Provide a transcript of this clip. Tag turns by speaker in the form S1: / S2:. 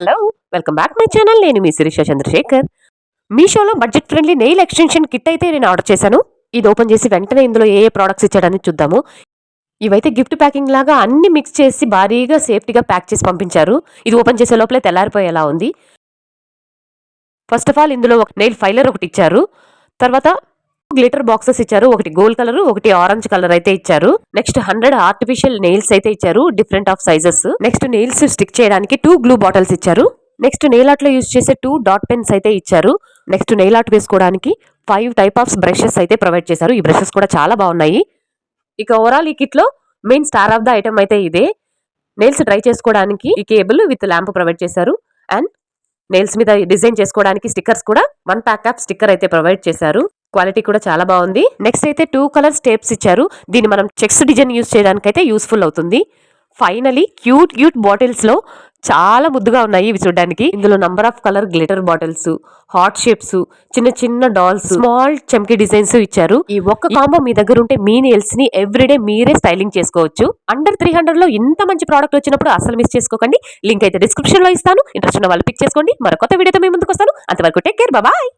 S1: Hello, welcome back my channel. నేను మీ శిరీష చంద్రశేఖర్. మీషోలో budget friendly nail extension kit అయితే నేను ఆర్డర్ చేశాను. ఇది ఓపెన్ చేసి వెంటనే ఇందులో ఏ ప్రొడక్ట్స్ ఇచ్చాడని చూద్దాము. ఇవైతే గిఫ్ట్ ప్యాకింగ్ లాగా అన్ని మిక్స్ చేసి భారీగా సేఫ్టీగా ప్యాక్ చేసి పంపించారు. ఇది ఓపెన్ చేసే లోపలే తెల్లారిపోయేలా ఉంది. ఫస్ట్ ఆఫ్ ఆల్ ఇందులో ఒక నెయిల్ ఫైలర్ ఒకటి ఇచ్చారు. తర్వాత గ్లిటర్ బాక్సెస్ ఇచ్చారు. ఒకటి గోల్డ్ కలర్, ఒకటి ఆరెంజ్ కలర్ అయితే ఇచ్చారు. నెక్స్ట్ 100 ఆర్టిఫిషియల్ నెయిల్స్ అయితే ఇచ్చారు, different of sizes. Next nails stick చేయడానికి 2 గ్లూ బాటిల్స్ ఇచ్చారు. నెక్స్ట్ నెయిల్ ఆర్ట్ లో యూజ్ చేసే 2 డాట్ పెన్స్ అయితే ఇచ్చారు. నెక్స్ట్ నెయిల్ ఆర్ట్ వేసుకోవడానికి 5 టైప్ ఆఫ్ బ్రషెస్ అయితే ప్రొవైడ్ చేశారు. ఈ బ్రషెస్ కూడా చాలా బాగున్నాయి. ఇక ఓవరాల్ ఈ కిట్ లో main star of the item అయితే ఇదే. నెయిల్స్ డ్రై చేసుకోవడానికి ఈ కేబుల్ విత్ ల్యాంప్ ప్రొవైడ్ చేశారు. అండ్ నెయిల్స్ మీద డిజైన్ చేసుకోవడానికి స్టిక్కర్స్ కూడా 1 ప్యాక్ ఆఫ్ స్టిక్కర్ అయితే ప్రొవైడ్ చేశారు. క్వాలిటీ కూడా చాలా బాగుంది. నెక్స్ట్ అయితే 2 కలర్స్ టేప్స్ ఇచ్చారు. దీన్ని మనం చెక్స్ డిజైన్ యూజ్ చేయడానికి అయితే యూస్ఫుల్ అవుతుంది. ఫైనలీ క్యూట్ బాటిల్స్ లో చాలా ముద్దుగా ఉన్నాయి ఇవి చూడడానికి. ఇందులో number of colour glitter bottles, heart shapes, చిన్న డాల్స్, స్మాల్ చమ్కీ డిజైన్స్ ఇచ్చారు. ఈ ఒక్క కాంబో మీ దగ్గర ఉంటే మీ నెయిల్స్ ని ఎవ్రీడే మీరే స్టైలింగ్ చేసుకోవచ్చు. అండర్ 300 లో ఇంత మంచి ప్రోడక్ట్ వచ్చినప్పుడు అసలు మిస్ చేసుకోకండి. లింక్ అయితే డిస్క్రిప్షన్ లో ఇస్తాను. ఇంట్రెస్ట్ ఉన్న వాళ్ళు పిక్ చేసుకోండి. మరో కొత్త వీడియోతో మీ ముందుకు వస్తాను. అంతవరకు టేక్ కేర్, బాయ్.